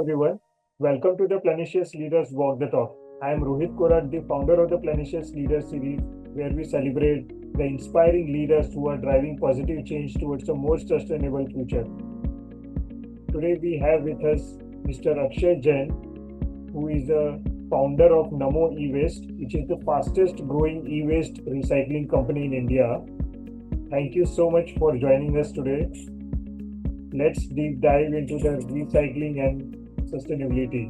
everyone. Welcome to the Planecious Leaders Walk the Talk. I am Rohit Korat, the founder of the Planecious Leaders series, where we celebrate the inspiring leaders who are driving positive change towards a more sustainable future. Today we have with us Mr. Akshay Jain, who is the founder of Namo E-Waste, which is the fastest growing e-waste recycling company in India. Thank you so much for joining us today. Let's deep dive into the recycling and sustainability.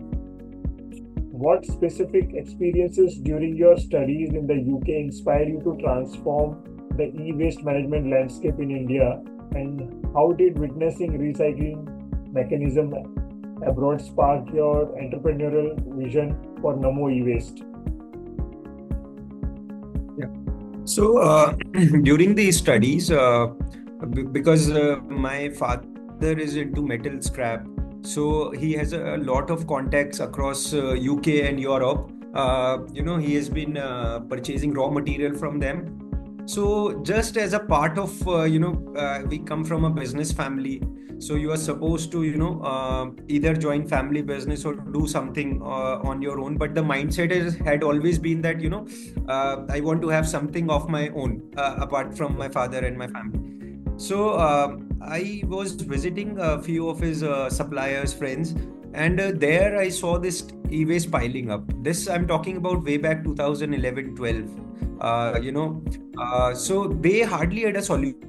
What specific experiences during your studies in the UK inspired you to transform the e-waste management landscape in India, and how did witnessing recycling mechanism abroad spark your entrepreneurial vision for Namo e-waste? So during these studies, because my father is into metal scrap, so he has a lot of contacts across UK and Europe. He has been purchasing raw material from them. So just as a part of, we come from a business family. So you are supposed to, either join family business or do something on your own. But the mindset had always been that, I want to have something of my own apart from my father and my family. So I was visiting a few of his suppliers, friends, and there I saw this e-waste piling up. This I'm talking about way back 2011-12. So they hardly had a solution.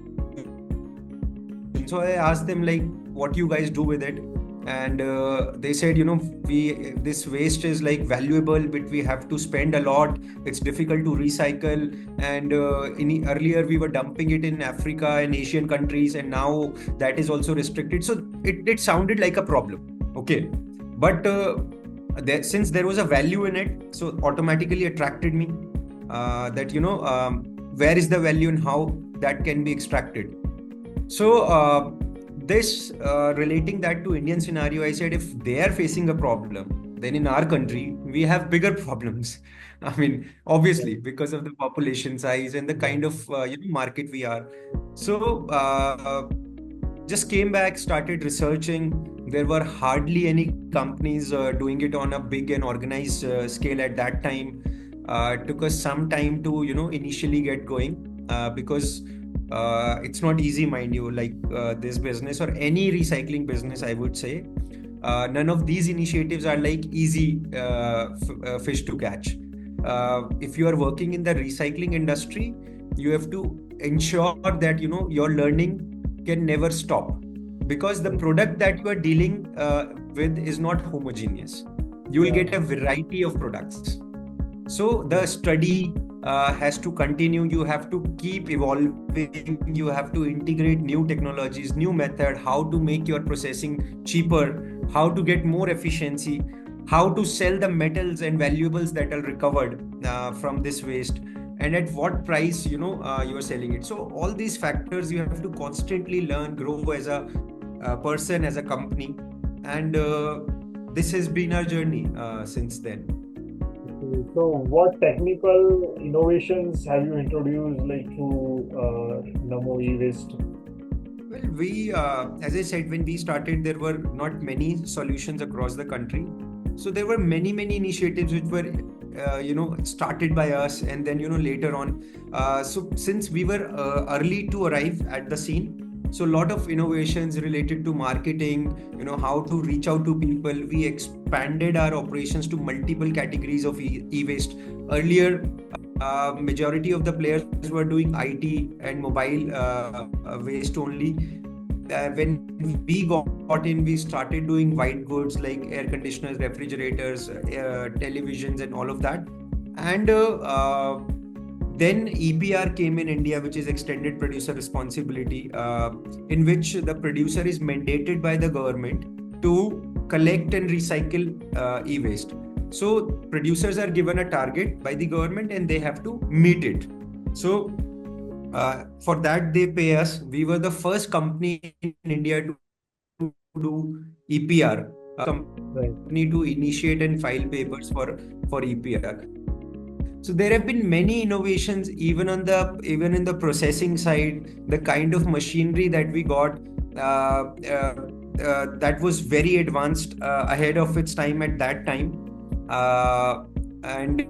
So I asked them like, what you guys do with it? And they said, this waste is like valuable, but we have to spend a lot. It's difficult to recycle. And earlier we were dumping it in Africa and Asian countries, and now that is also restricted. So it sounded like a problem. Okay. But since there was a value in it, so automatically attracted me that, where is the value and how that can be extracted. So relating that to Indian scenario, I said, if they are facing a problem, then in our country, we have bigger problems. I mean, obviously, because of the population size and the kind of market we are. So just came back, started researching. There were hardly any companies doing it on a big and organized scale at that time. It took us some time to, initially get going because it's not easy, mind you, like this business or any recycling business, I would say. None of these initiatives are like easy fish to catch. If you are working in the recycling industry, you have to ensure that, your learning can never stop, because the product that you are dealing with is not homogeneous. You will get a variety of products. So the study has to continue. You have to keep evolving. You have to integrate new technologies, new method, how to make your processing cheaper, how to get more efficiency, how to sell the metals and valuables that are recovered from this waste, and at what price, you are selling it. So all these factors you have to constantly learn, grow as a person, as a company. And this has been our journey since then. So, what technical innovations have you introduced, like to Namo e-waste? Well, we, as I said, when we started, there were not many solutions across the country. So there were many initiatives which were, started by us, and then, later on. So since we were early to arrive at the scene, so a lot of innovations related to marketing, how to reach out to people. We expanded our operations to multiple categories of e-waste. Earlier, majority of the players were doing IT and mobile waste only. When we got in, we started doing white goods like air conditioners, refrigerators, televisions, and all of that. And then EPR came in India, which is extended producer responsibility, in which the producer is mandated by the government to collect and recycle e-waste. So producers are given a target by the government and they have to meet it. So for that, they pay us. We were the first company in India to do EPR, company to initiate and file papers for EPR. So there have been many innovations, even in the processing side. The kind of machinery that we got, that was very advanced, ahead of its time at that time. And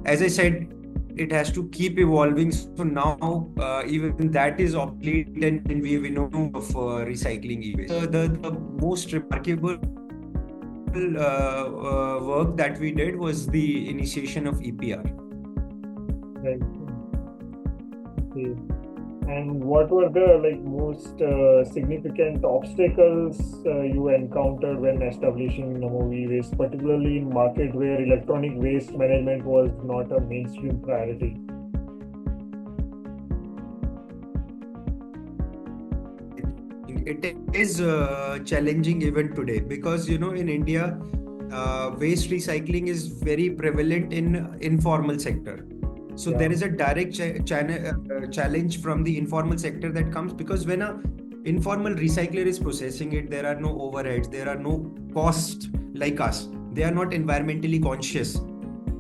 as I said, it has to keep evolving. So now even that is obsolete, and we have enough of recycling e-waste. The most remarkable work that we did was the initiation of EPR. Right. Okay. And what were the most significant obstacles you encountered when establishing Namo e-waste, particularly in market where electronic waste management was not a mainstream priority? It is challenging even today, because in India, waste recycling is very prevalent in informal sector. So Yeah. there is a direct challenge from the informal sector that comes, because when a informal recycler is processing it, there are no overheads, there are no costs like us. They are not environmentally conscious.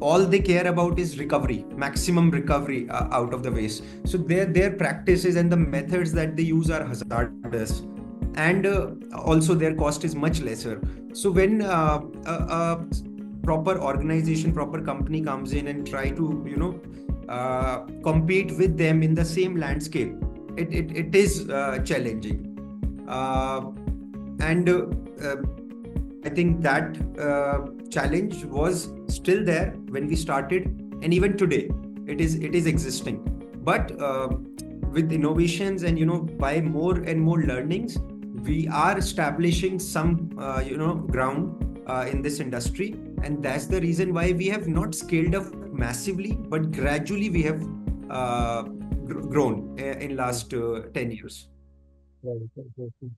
All they care about is recovery, maximum recovery out of the waste. So their practices and the methods that they use are hazardous, and also their cost is much lesser. So when a proper organization, proper company comes in and try to compete with them in the same landscape, it is challenging. And I think that challenge was still there when we started, and even today it is existing. But with innovations and by more and more learnings, we are establishing some ground in this industry, and that's the reason why we have not scaled up massively, but gradually we have grown in last 10 years. Right. Okay.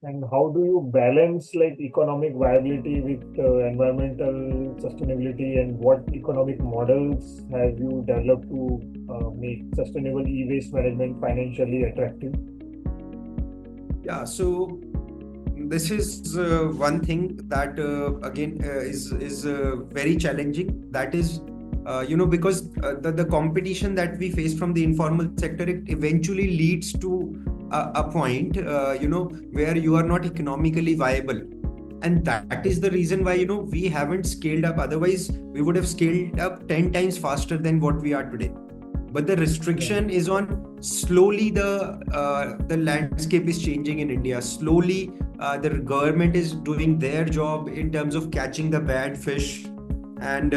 And how do you balance economic viability with environmental sustainability, and what economic models have you developed to make sustainable e-waste management financially attractive? Yeah, so this is one thing that again is very challenging. That is, because the competition that we face from the informal sector, it eventually leads to a point, where you are not economically viable. And that is the reason why, we haven't scaled up. Otherwise, we would have scaled up 10 times faster than what we are today. But the restriction is on slowly the landscape is changing in India. Slowly, the government is doing their job in terms of catching the bad fish, and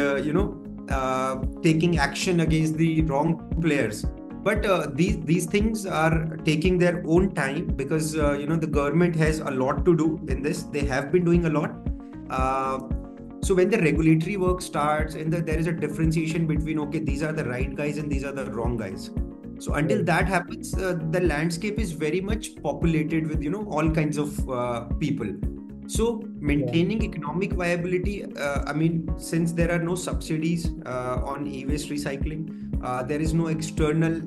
taking action against the wrong players. But these things are taking their own time, because the government has a lot to do in this. They have been doing a lot. So when the regulatory work starts, and there is a differentiation between, okay, these are the right guys and these are the wrong guys. So until that happens, the landscape is very much populated with all kinds of people. So maintaining economic viability, since there are no subsidies on e-waste recycling, there is no external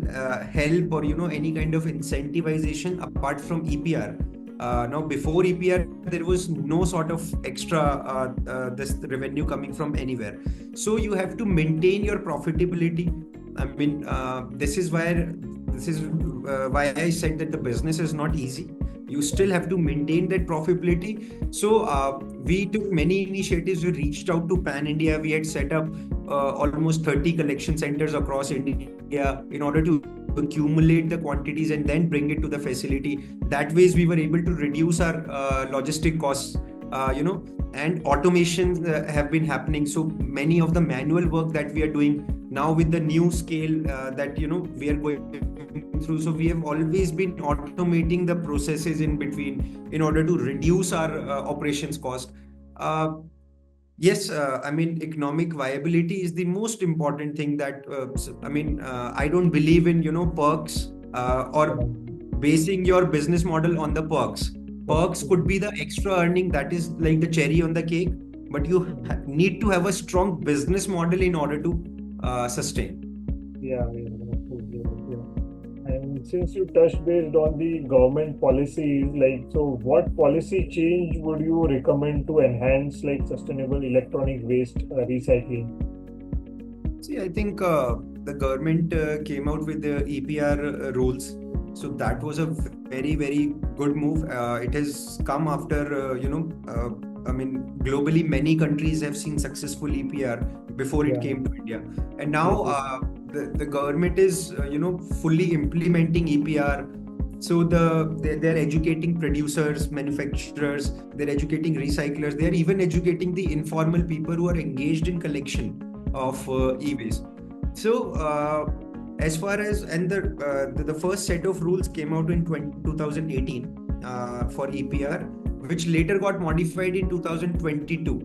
help or any kind of incentivization apart from EPR. Now, before EPR, there was no sort of extra this revenue coming from anywhere. So you have to maintain your profitability. This is why I said that the business is not easy. You still have to maintain that profitability. So we took many initiatives. We reached out to Pan India. We had set up almost 30 collection centers across India in order to accumulate the quantities and then bring it to the facility. That ways we were able to reduce our logistic costs, and automations have been happening. So many of the manual work that we are doing now with the new scale that we are going through. So we have always been automating the processes in between in order to reduce our operations cost. Yes, economic viability is the most important thing. That I don't believe in perks or basing your business model on the perks. Perks could be the extra earning that is like the cherry on the cake, but you need to have a strong business model in order to sustain. Yeah. And since you touched based on the government policies, so what policy change would you recommend to enhance sustainable electronic waste recycling? See, I think the government came out with the EPR rules. So that was a very, very good move. It has come after, I mean, globally, many countries have seen successful EPR before it Yeah. came to India. And Yes, now yes. the government is, fully implementing EPR. So they're educating producers, manufacturers, they're educating recyclers, they're even educating the informal people who are engaged in collection of e-waste. So as far as the first set of rules came out in 2018 for EPR, which later got modified in 2022.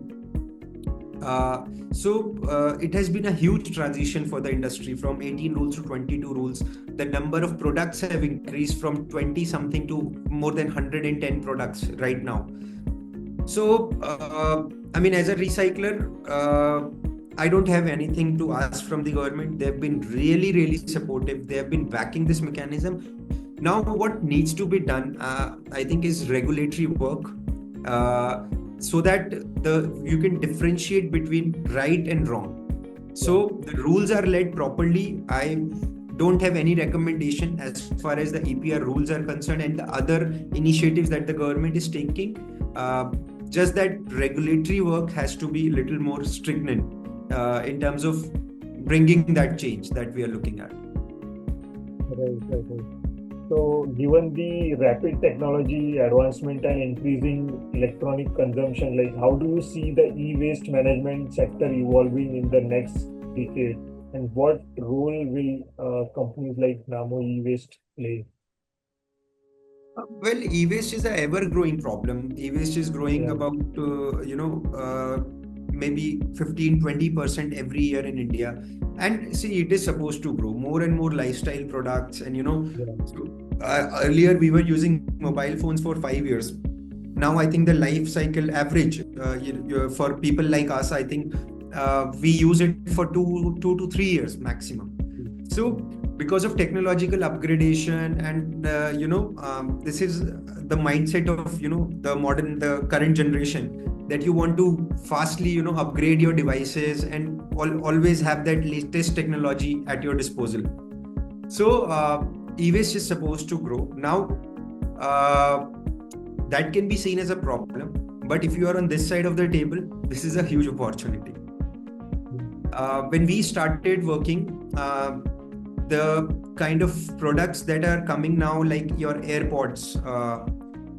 It has been a huge transition for the industry from 18 rules to 22 rules. The number of products have increased from 20 something to more than 110 products right now. So, I mean, as a recycler, I don't have anything to ask from the government. They've been really, really supportive. They have been backing this mechanism. Now, what needs to be done, I think, is regulatory work, so that you can differentiate between right and wrong. So the rules are led properly. I don't have any recommendation as far as the EPR rules are concerned and the other initiatives that the government is taking. Just that regulatory work has to be a little more stringent in terms of bringing that change that we are looking at. Right. So, given the rapid technology advancement and increasing electronic consumption, like how do you see the e-waste management sector evolving in the next decade? And what role will companies like Namo e-waste play? Well, e-waste is an ever-growing problem. E-waste is growing Yeah. about, maybe 15-20% every year in India. And see, it is supposed to grow more and more lifestyle products. And, Yeah. earlier we were using mobile phones for 5 years. Now, I think the life cycle average for people like us, I think we use it for 2 to 3 years maximum. So, because of technological upgradation and this is the mindset of the current generation, that you want to fastly upgrade your devices and always have that latest technology at your disposal. So e-waste is supposed to grow now. That can be seen as a problem, but if you are on this side of the table, this is a huge opportunity. When we started working, the kind of products that are coming now, like your AirPods,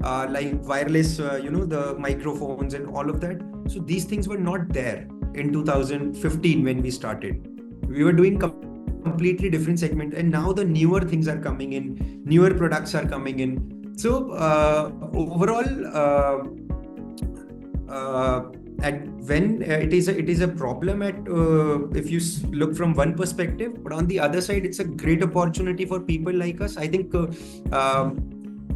like wireless, the microphones and all of that. So these things were not there in 2015 when we started. We were doing completely different segment, and now the newer things are coming in, newer products are coming in. So overall, it is a problem if you look from one perspective, but on the other side, it's a great opportunity for people like us. I think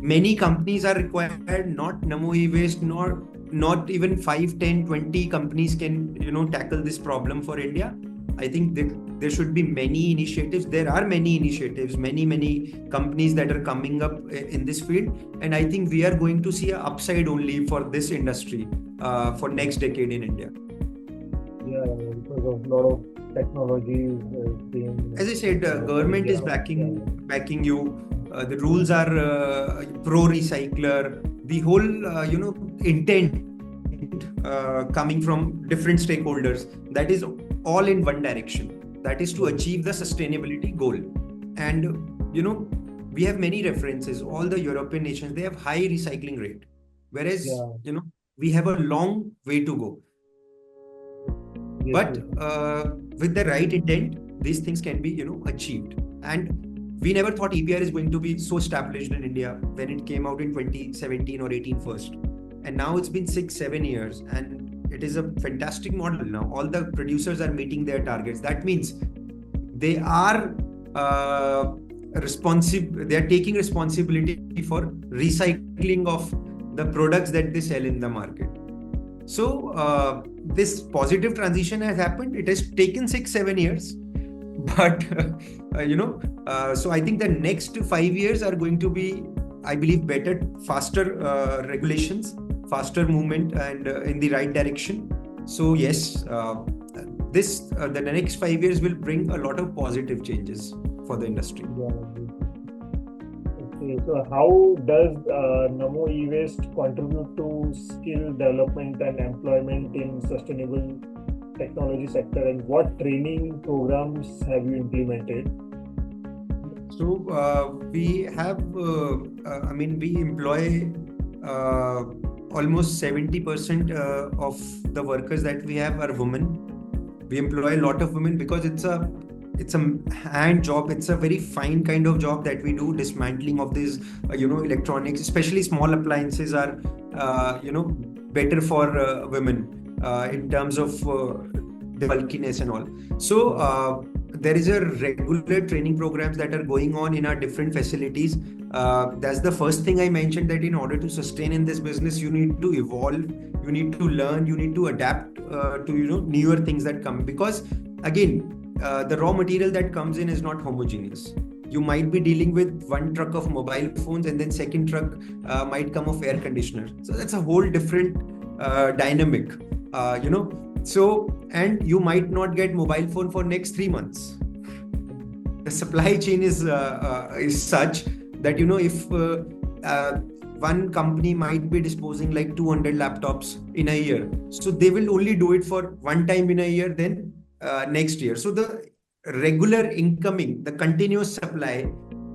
many companies are required, not Namo e-waste, not even 5, 10, 20 companies can tackle this problem for India. I think there should be many initiatives. There are many initiatives, many companies that are coming up in this field, and I think we are going to see an upside only for this industry for next decade in India. Yeah, because of a lot of technology being. As I said, government is backing you. The rules are pro recycler. The whole intent coming from different stakeholders, that is all in one direction. That is to achieve the sustainability goal. And we have many references. All the European nations, they have high recycling rate, whereas we have a long way to go. But with the right intent, these things can be achieved. And we never thought EPR is going to be so established in India when it came out in 2017 or 18 first. And now it's been 6-7 years, and it is a fantastic model now. All the producers are meeting their targets. That means they are responsive. They are taking responsibility for recycling of the products that they sell in the market. So this positive transition has happened. It has taken 6-7 years, but so I think the next 5 years are going to be, I believe, better, faster regulations, faster movement, and in the right direction. So yes, the next 5 years will bring a lot of positive changes for the industry. Okay, so how does Namo E-Waste contribute to skill development and employment in sustainable technology sector, and what training programs have you implemented? So we have, we employ almost 70% of the workers that we have are women. We employ a lot of women because it's a hand job. It's a very fine kind of job that we do. Dismantling of these, electronics, especially small appliances, are, better for women in terms of the bulkiness and all. So there is a regular training programs that are going on in our different facilities. That's the first thing I mentioned, that in order to sustain in this business, you need to evolve, you need to learn, you need to adapt to newer things that come, because again, the raw material that comes in is not homogeneous. You might be dealing with one truck of mobile phones, and then second truck might come of air conditioner. So that's a whole different dynamic, So, and you might not get mobile phone for next 3 months. The supply chain is such that, if one company might be disposing like 200 laptops in a year, so they will only do it for one time in a year, then next year. So the regular incoming, the continuous supply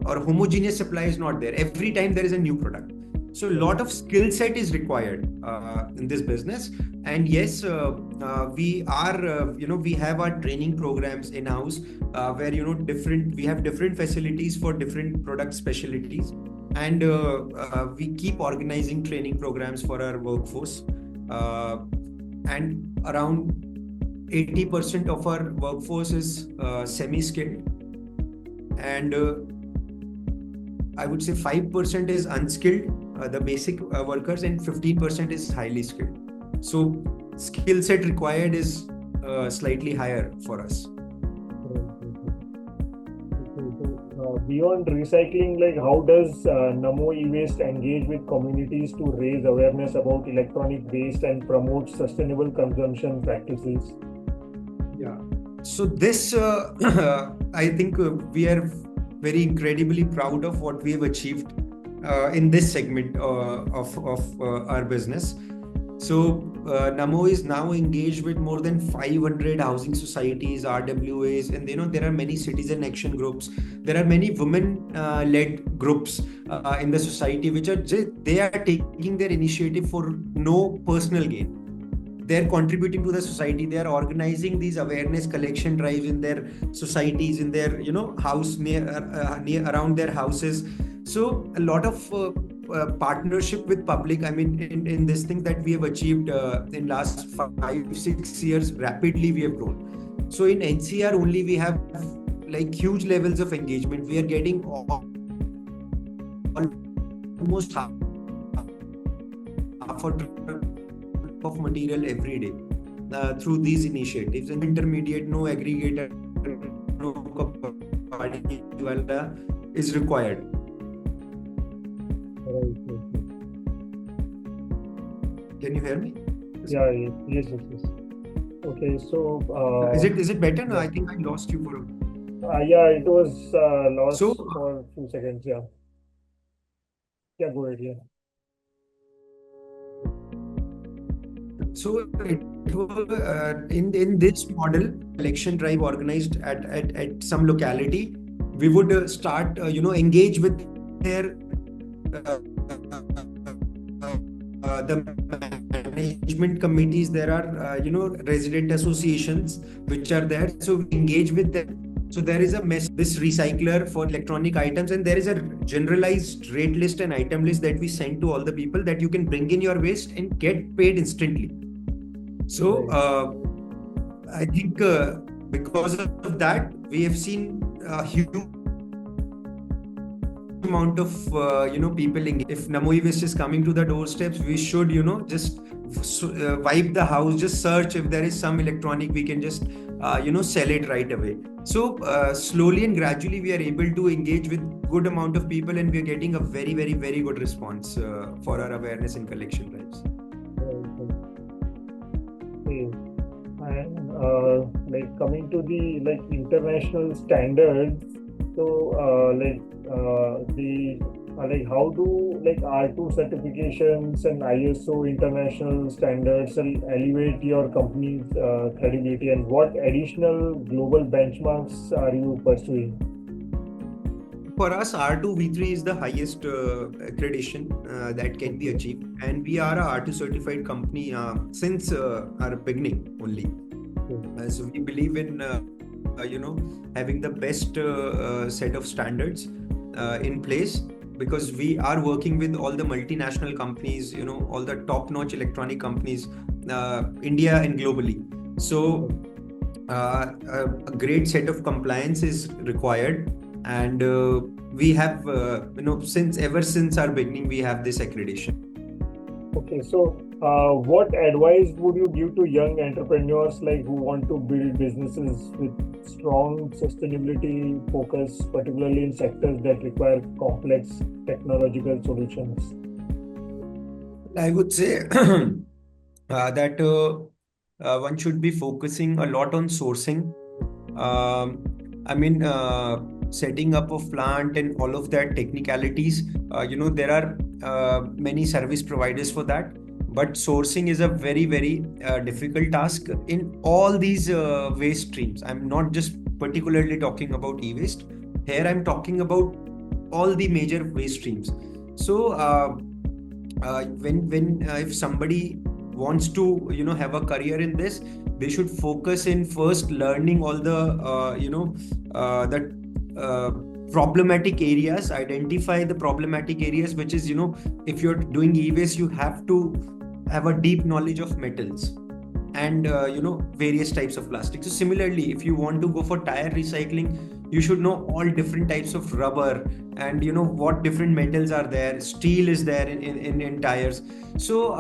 or homogeneous supply is not there. Every time there is a new product. So a lot of skill set is required in this business. And yes, we are, we have our training programs in-house where, we have different facilities for different product specialties. And we keep organizing training programs for our workforce. And around 80% of our workforce is semi-skilled, and I would say 5% is unskilled, the basic workers, and 15% is highly skilled. So skill set required is slightly higher for us. Beyond recycling, like how does Namo E-Waste engage with communities to raise awareness about electronic waste and promote sustainable consumption practices? Yeah. So this, I think we are very incredibly proud of what we have achieved in this segment of our business. So Namo is now engaged with more than 500 housing societies, RWAs, and there are many citizen action groups. There are many women-led groups in the society which they are taking their initiative for no personal gain. They're contributing to the society. They are organizing these awareness collection drives in their societies, in their house near around their houses. So a lot of partnership with public. I mean, in this thing that we have achieved in last 5-6 years, rapidly we have grown. So in NCR only we have like huge levels of engagement. We are getting almost half of material every day through these initiatives. And intermediate, no aggregator, no is required. Right. Can you hear me? Yeah. Yes. Okay. So is it better now? I think I lost you for yeah, it was lost So- for a few seconds. Yeah. Go ahead. Yeah. So it was in this model, election drive organized at some locality, we would start engage with their the management committees. There are resident associations which are there, so we engage with them. So there is this recycler for electronic items, and there is a generalized rate list and item list that we send to all the people, that you can bring in your waste and get paid instantly. So I think because of that, we have seen a huge amount of people engaged. If Namo E-Waste is coming to the doorsteps, we should just wipe the house, just search if there is some electronic, we can just sell it right away. So slowly and gradually we are able to engage with good amount of people, and we are getting a very, very, very good response for our awareness and collection drives. And coming to the international standards. So the how do R2 certifications and ISO international standards elevate your company's credibility, and what additional global benchmarks are you pursuing? For us, R2 V3 is the highest accreditation that can be Okay. achieved, and we are a R2 certified company since our beginning only. So we believe in having the best set of standards in place, because we are working with all the multinational companies, all the top-notch electronic companies, India and globally. So a great set of compliance is required, and we have since our beginning we have this accreditation. Okay, so what advice would you give to young entrepreneurs who want to build businesses with strong sustainability focus, particularly in sectors that require complex technological solutions? I would say that one should be focusing a lot on sourcing. Um, I mean, setting up of plant and all of that technicalities. There are many service providers for that, but sourcing is a very, very difficult task in all these waste streams. I'm not just particularly talking about e-waste. Here, I'm talking about all the major waste streams. So, when if somebody wants to have a career in this, they should focus in first learning all the the uh, problematic areas, identify the problematic areas, which is if you're doing e-waste, you have to have a deep knowledge of metals and various types of plastic. So similarly, if you want to go for tire recycling, you should know all different types of rubber, and what different metals are there. Steel is there in tires. So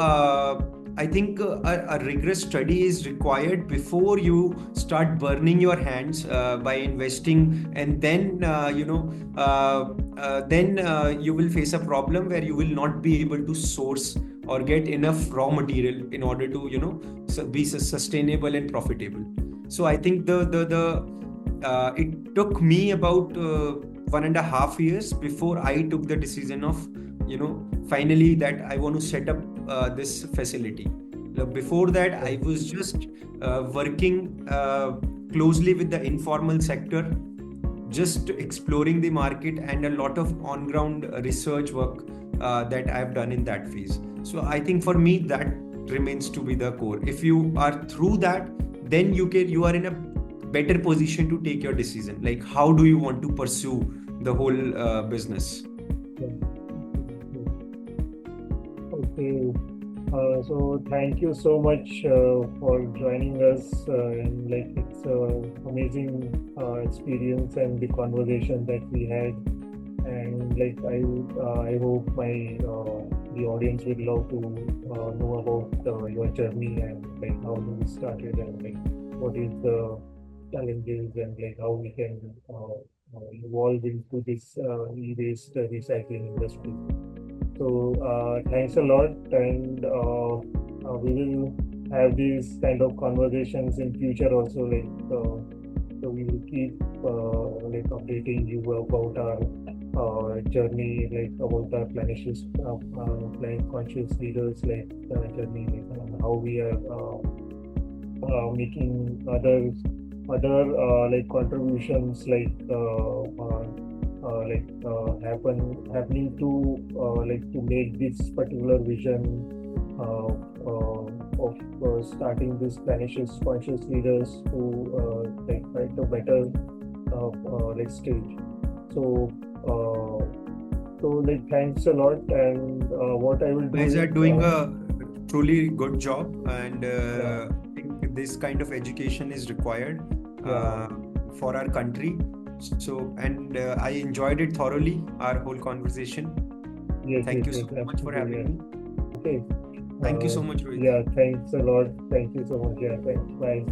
I think a rigorous study is required before you start burning your hands by investing, and then you will face a problem where you will not be able to source or get enough raw material in order to be sustainable and profitable. So I think it took me about 1.5 years before I took the decision of finally that I want to set up this facility. Before that, I was just working closely with the informal sector, just exploring the market, and a lot of on-ground research work that I've done in that phase. So I think for me that remains to be the core. If you are through that, then you are in a better position to take your decision. Like, how do you want to pursue the whole business? Okay. So thank you so much for joining us, and it's amazing experience and the conversation that we had, and I hope my the audience would love to know about your journey, and how you started, and what is the challenges, and how we can evolve into this e-waste recycling industry. So thanks a lot, and we will have these kind of conversations in future also. So we will keep updating you about our journey, about our Planecious conscious leaders, journey, how we are making other contributions happening to to make this particular vision of starting this Planecious conscious leaders to fight a better stage. So thanks a lot, and what I will You do guys is are doing a truly good job, and yeah, I think this kind of education is required yeah, for our country. So, and I enjoyed it thoroughly, our whole conversation. yes, Thank yes, you yes, so much for absolutely, having yeah. me. Okay. Thank you so much, Rohit. Yeah, thanks a lot. Thank you so much. Yeah, thanks. Bye.